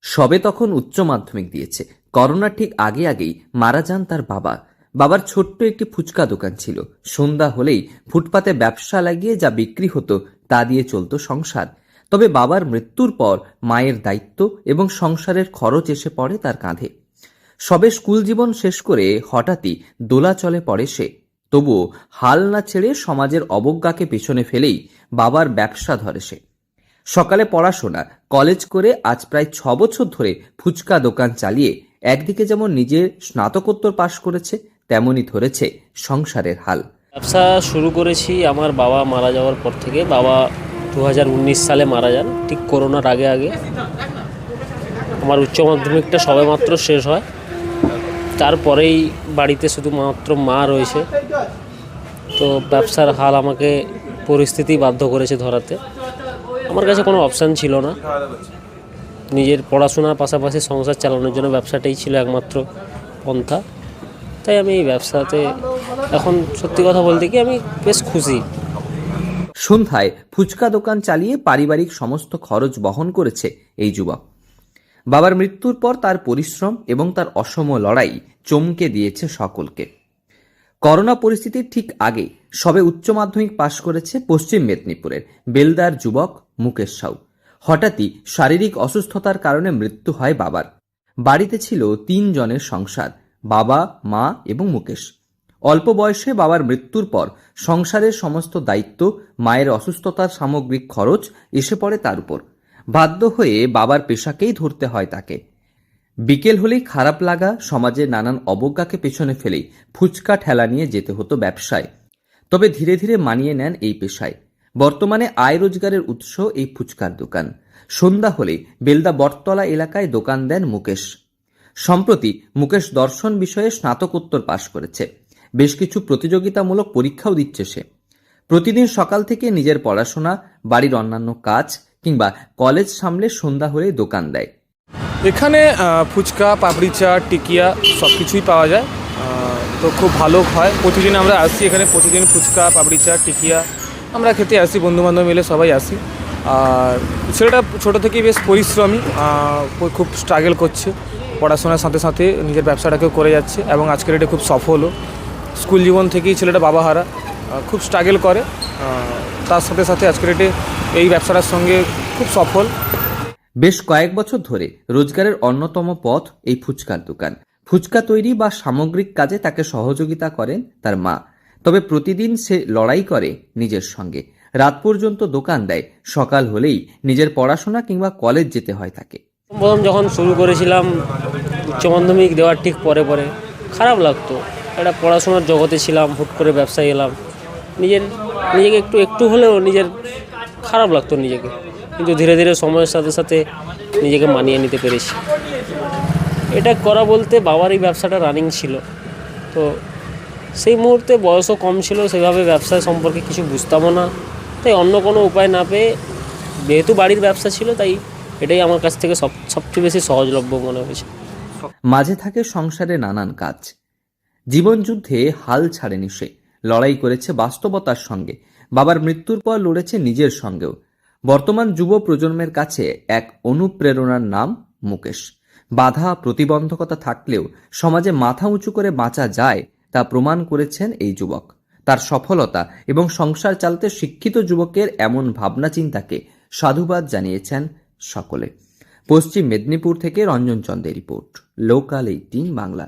সবে তখন উচ্চ মাধ্যমিক দিয়েছে। করোনা ঠিক আগেই মারা যান তার বাবা। বাবার ছোট্ট একটি ফুচকা দোকান ছিল। সন্ধ্যা হলেই ফুটপাতে ব্যবসা লাগিয়ে যা বিক্রি হতো তা দিয়ে চলত সংসার। তবে বাবার মৃত্যুর পর মায়ের দায়িত্ব এবং সংসারের খরচ এসে পড়ে তার কাঁধে। সবে স্কুল জীবন শেষ করে হঠাৎই দোলাচলে পড়ে সে। তবুও হাল না ছেড়ে সমাজের অবজ্ঞাকে পেছনে ফেলেই বাবার ব্যবসা ধরে সে। সকালে পড়াশোনা, কলেজ করে আজ প্রায় 6 বছর ধরে ফুচকা দোকান চালিয়ে একদিকে যেমন নিজের স্নাতকোত্তর পাশ করেছে, তেমনি ধরেছে সংসারের হাল। ব্যবসা শুরু করেছি আমার বাবা মারা যাওয়ার পর থেকে। বাবা 2019 সালে মারা যান, ঠিক করোনার আগে। আমার উচ্চ মাধ্যমিকটা সবেমাত্র শেষ হয়, তারপরেই বাড়িতে শুধুমাত্র মা রয়েছে। তো ব্যবসার হাল আমাকে পরিস্থিতি বাধ্য করেছে ধরাতে। আমার কাছে কোনো অপশান ছিল না। নিজের পড়াশোনার পাশাপাশি সংসার চালানোর জন্য ব্যবসাটাই ছিল একমাত্র পন্থা। তাই আমি এই ব্যবসাতে এখন সত্যি কথা বলতে কি আমি বেশ খুশি। সন্ধ্যায় ফুচকা দোকান চালিয়ে পারিবারিক সমস্ত খরচ বহন করেছে এই যুবক। বাবার মৃত্যুর পর তার পরিশ্রম এবং তার অসম লড়াই চমকে দিয়েছে সকলকে। করোনা পরিস্থিতির ঠিক আগে সবে উচ্চ মাধ্যমিক পাশ করেছে পশ্চিম মেদিনীপুরের বেলদার যুবক মুকেশ সাউ। হঠাৎই শারীরিক অসুস্থতার কারণে মৃত্যু হয় বাবার। বাড়িতে ছিল 3 জনের সংসার, বাবা, মা এবং মুকেশ। অল্প বয়সে বাবার মৃত্যুর পর সংসারের সমস্ত দায়িত্ব, মায়ের অসুস্থতার সামগ্রিক খরচ এসে পড়ে তার উপর। বাধ্য হয়ে বাবার পেশাকেই ধরতে হয় তাকে। বিকেল হলেই খারাপ লাগা, সমাজের নানান অবজ্ঞাকে পেছনে ফেলেই ফুচকা ঠেলা নিয়ে যেতে হতো ব্যবসায়। তবে ধীরে ধীরে মানিয়ে নেন এই পেশায়। বর্তমানে আয় রোজগারের উৎস এই ফুচকার দোকান। সন্ধ্যা হলে বেলদা বটতলা এলাকায় দোকান দেন মুকেশ। সম্প্রতি মুকেশ দর্শন বিষয়ে স্নাতকোত্তর পাশ করেছে। বেশ কিছু প্রতিযোগিতামূলক পরীক্ষাও দিচ্ছে সে। প্রতিদিন সকাল থেকে নিজের পড়াশোনা, বাড়ির অন্যান্য কাজ কিংবা কলেজ সামলে সন্ধ্যা হলেই দোকান দেয়। এখানে ফুচকা, পাপড়ি চাট, টিকিয়া সব কিছুই পাওয়া যায়। তো খুব ভালো হয়। প্রতিদিন আমরা আসি এখানে, প্রতিদিন ফুচকা, পাপড়ি চাট, টিকিয়া আমরা খেতে আসি, বন্ধুবান্ধব মিলে সবাই আসি। আর ছেলেটা ছোটো থেকেই বেশ পরিশ্রমী, খুব স্ট্রাগল করছে। পড়াশোনার সাথে সাথে নিজের ব্যবসাটাকেও করে যাচ্ছে এবং আজকের এটা খুব সফলও। স্কুল জীবন থেকেই ছেলেটা বাবাহারা, খুব স্ট্রাগল করে। তার সাথে সাথে আজকের এটা এই ব্যবসাটার সঙ্গে খুব সফল। বেশ কয়েক বছর ধরে রোজগারের অন্যতম পথ এই ফুচকার দোকান। ফুচকা তৈরি বা সামগ্রিক কাজে তাকে সহযোগিতা করেন তার মা। তবে প্রতিদিন সে লড়াই করে নিজের সঙ্গে। রাত পর্যন্ত দোকান দেয়। সকাল হলেই নিজের পড়াশোনা কিংবা কলেজ যেতে হয় তাকে। প্রথম যখন শুরু করেছিলাম উচ্চ মাধ্যমিক দেওয়ার ঠিক পরে খারাপ লাগতো। একটা পড়াশোনার জগতে ছিলাম, হুট করে ব্যবসায় এলাম। নিজেকে একটু হলেও নিজের খারাপ লাগতো নিজেকে, কিন্তু ধীরে ধীরে সময়ের সাথে সাথে নিজেকে মানিয়ে নিতে পেরেছি। এটা করা বলতে বাবার এই ব্যবসাটা রানিং ছিল, তো সেই মুহূর্তে বয়সও কম ছিল, সেভাবে ব্যবসা সম্পর্কে কিছু বুঝতামও না। তাই অন্য কোনো উপায় না পেয়ে, যেহেতু বাড়ির ব্যবসা ছিল, তাই এটাই আমার কাছ থেকে সবচেয়ে বেশি সহজলভ্য মনে হয়েছে। মাঝে থাকে সংসারে নানান কাজ। জীবনযুদ্ধে হাল ছাড়েনি সে। লড়াই করেছে বাস্তবতার সঙ্গে। বাবার মৃত্যুর পর লড়েছে নিজের সঙ্গেও। বর্তমান যুব প্রজন্মের কাছে এক অনুপ্রেরণার নাম মুকেশ। বাধা প্রতিবন্ধকতা থাকলেও সমাজে মাথা উঁচু করে বাঁচা যায় তা প্রমাণ করেছেন এই যুবক। তার সফলতা এবং সংসার চালাতে শিক্ষিত যুবকের এমন ভাবনা চিন্তাকে সাধুবাদ জানিয়েছেন সকলে। পশ্চিম মেদিনীপুর থেকে রঞ্জন চন্দের রিপোর্ট, লোকাল 18 বাংলা।